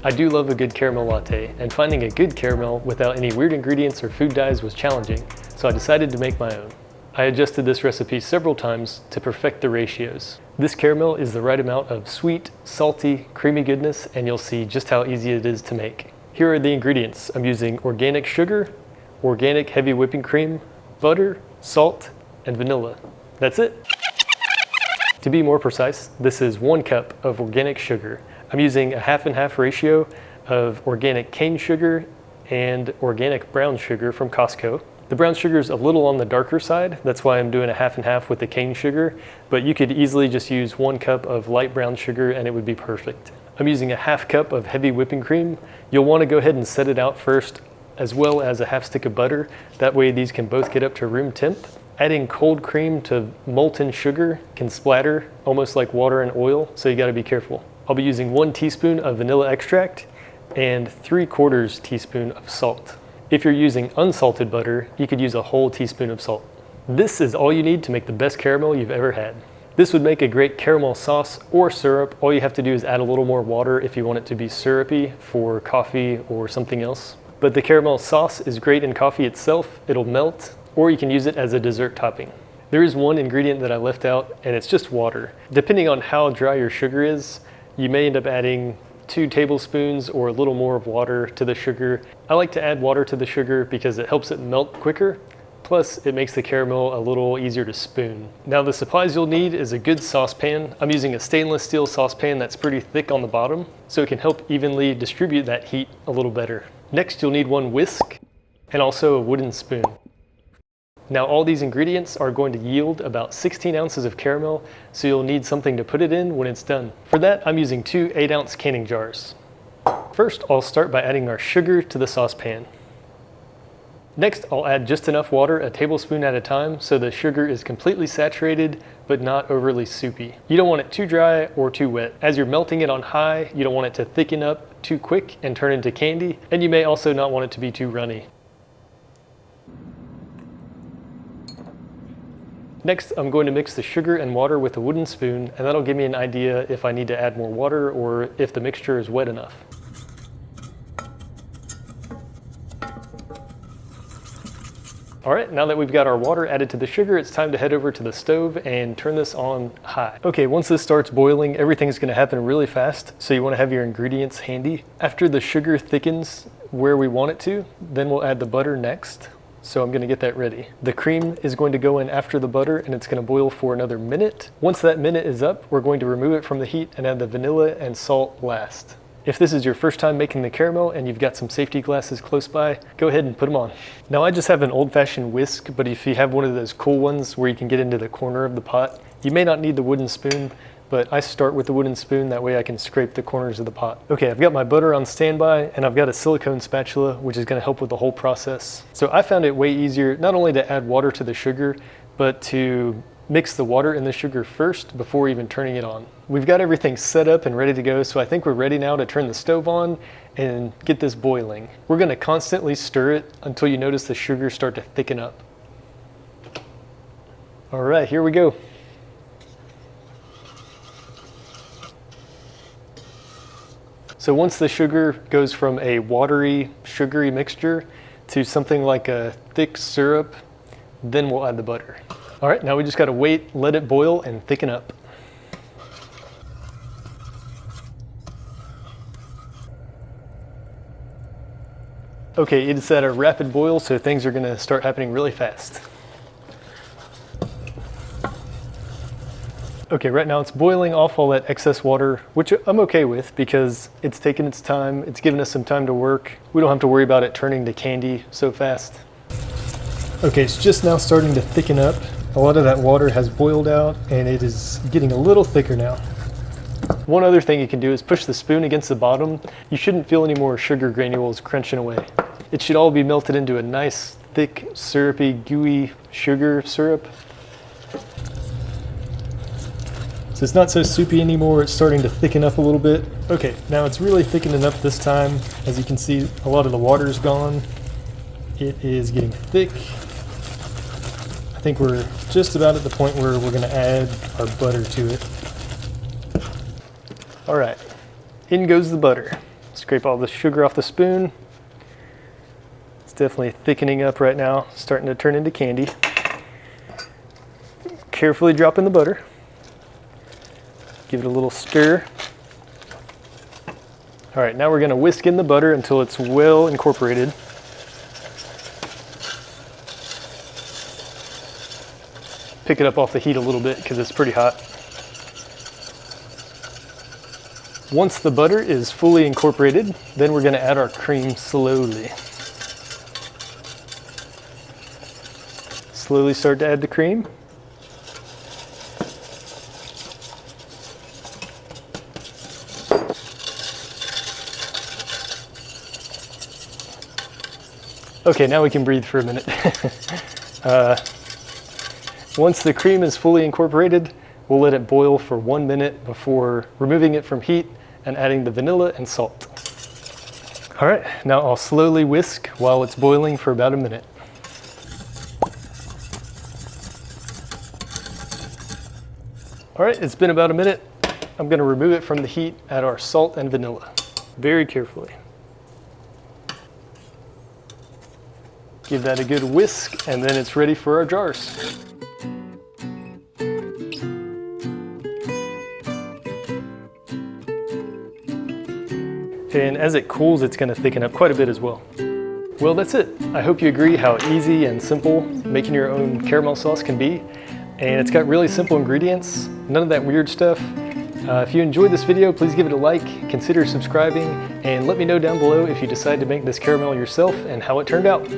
I do love a good caramel latte, and finding a good caramel without any weird ingredients or food dyes was challenging, so I decided to make my own. I adjusted this recipe several times to perfect the ratios. This caramel is the right amount of sweet, salty, creamy goodness, and you'll see just how easy it is to make. Here are the ingredients. I'm using organic sugar, organic heavy whipping cream, butter, salt, and vanilla. That's it. To be more precise, this is 1 cup of organic sugar. I'm using a half and half ratio of organic cane sugar and organic brown sugar from Costco. The brown sugar is a little on the darker side. That's why I'm doing a half and half with the cane sugar, but you could easily just use 1 cup of light brown sugar and it would be perfect. I'm using a half cup of heavy whipping cream. You'll want to go ahead and set it out first, as well as a half stick of butter. That way these can both get up to room temp. Adding cold cream to molten sugar can splatter almost like water and oil, so you got to be careful. I'll be using 1 teaspoon of vanilla extract and 3/4 teaspoon of salt. If you're using unsalted butter, you could use a whole teaspoon of salt. This is all you need to make the best caramel you've ever had. This would make a great caramel sauce or syrup. All you have to do is add a little more water if you want it to be syrupy for coffee or something else. But the caramel sauce is great in coffee itself. It'll melt, or you can use it as a dessert topping. There is one ingredient that I left out, and it's just water. Depending on how dry your sugar is, you may end up adding 2 tablespoons or a little more of water to the sugar. I like to add water to the sugar because it helps it melt quicker. Plus, it makes the caramel a little easier to spoon. Now, the supplies you'll need is a good saucepan. I'm using a stainless steel saucepan that's pretty thick on the bottom, so it can help evenly distribute that heat a little better. Next, you'll need 1 whisk and also a wooden spoon. Now, all these ingredients are going to yield about 16 ounces of caramel, so you'll need something to put it in when it's done. For that, I'm using 2 8-ounce canning jars. First, I'll start by adding our sugar to the saucepan. Next, I'll add just enough water, a tablespoon at a time, so the sugar is completely saturated, but not overly soupy. You don't want it too dry or too wet. As you're melting it on high, you don't want it to thicken up too quick and turn into candy, and you may also not want it to be too runny. Next, I'm going to mix the sugar and water with a wooden spoon, and that'll give me an idea if I need to add more water or if the mixture is wet enough. All right, now that we've got our water added to the sugar, it's time to head over to the stove and turn this on high. Okay, once this starts boiling, everything's gonna happen really fast, so you wanna have your ingredients handy. After the sugar thickens where we want it to, then we'll add the butter next. So I'm gonna get that ready. The cream is going to go in after the butter, and it's gonna boil for another minute. Once that minute is up, we're going to remove it from the heat and add the vanilla and salt last. If this is your first time making the caramel and you've got some safety glasses close by, go ahead and put them on. Now, I just have an old-fashioned whisk, but if you have one of those cool ones where you can get into the corner of the pot, you may not need the wooden spoon, but I start with the wooden spoon, that way I can scrape the corners of the pot. Okay, I've got my butter on standby, and I've got a silicone spatula, which is gonna help with the whole process. So I found it way easier, not only to add water to the sugar, but to mix the water and the sugar first before even turning it on. We've got everything set up and ready to go, so I think we're ready now to turn the stove on and get this boiling. We're gonna constantly stir it until you notice the sugar start to thicken up. All right, here we go. So once the sugar goes from a watery, sugary mixture to something like a thick syrup, then we'll add the butter. All right, now we just gotta wait, let it boil and thicken up. Okay, it's at a rapid boil, so things are gonna start happening really fast. Okay, right now it's boiling off all that excess water, which I'm okay with because it's taken its time, it's given us some time to work. We don't have to worry about it turning to candy so fast. Okay, it's just now starting to thicken up. A lot of that water has boiled out and it is getting a little thicker now. One other thing you can do is push the spoon against the bottom. You shouldn't feel any more sugar granules crunching away. It should all be melted into a nice, thick, syrupy, gooey sugar syrup. So it's not so soupy anymore, it's starting to thicken up a little bit. Okay, now it's really thickening up this time. As you can see, a lot of the water's gone. It is getting thick. I think we're just about at the point where we're gonna add our butter to it. All right, in goes the butter. Scrape all the sugar off the spoon. It's definitely thickening up right now, starting to turn into candy. Carefully drop in the butter. Give it a little stir. All right, now we're gonna whisk in the butter until it's well incorporated. Pick it up off the heat a little bit because it's pretty hot. Once the butter is fully incorporated, then we're gonna add our cream slowly. Slowly start to add the cream. Okay, now we can breathe for a minute. Once the cream is fully incorporated, we'll let it boil for 1 minute before removing it from heat and adding the vanilla and salt. All right, now I'll slowly whisk while it's boiling for about a minute. All right, it's been about a minute. I'm gonna remove it from the heat, add our salt and vanilla, very carefully. Give that a good whisk, and then it's ready for our jars. And as it cools, it's gonna thicken up quite a bit as well. Well, that's it. I hope you agree how easy and simple making your own caramel sauce can be. And it's got really simple ingredients, none of that weird stuff. If you enjoyed this video, please give it a like, consider subscribing, and let me know down below if you decide to make this caramel yourself and how it turned out.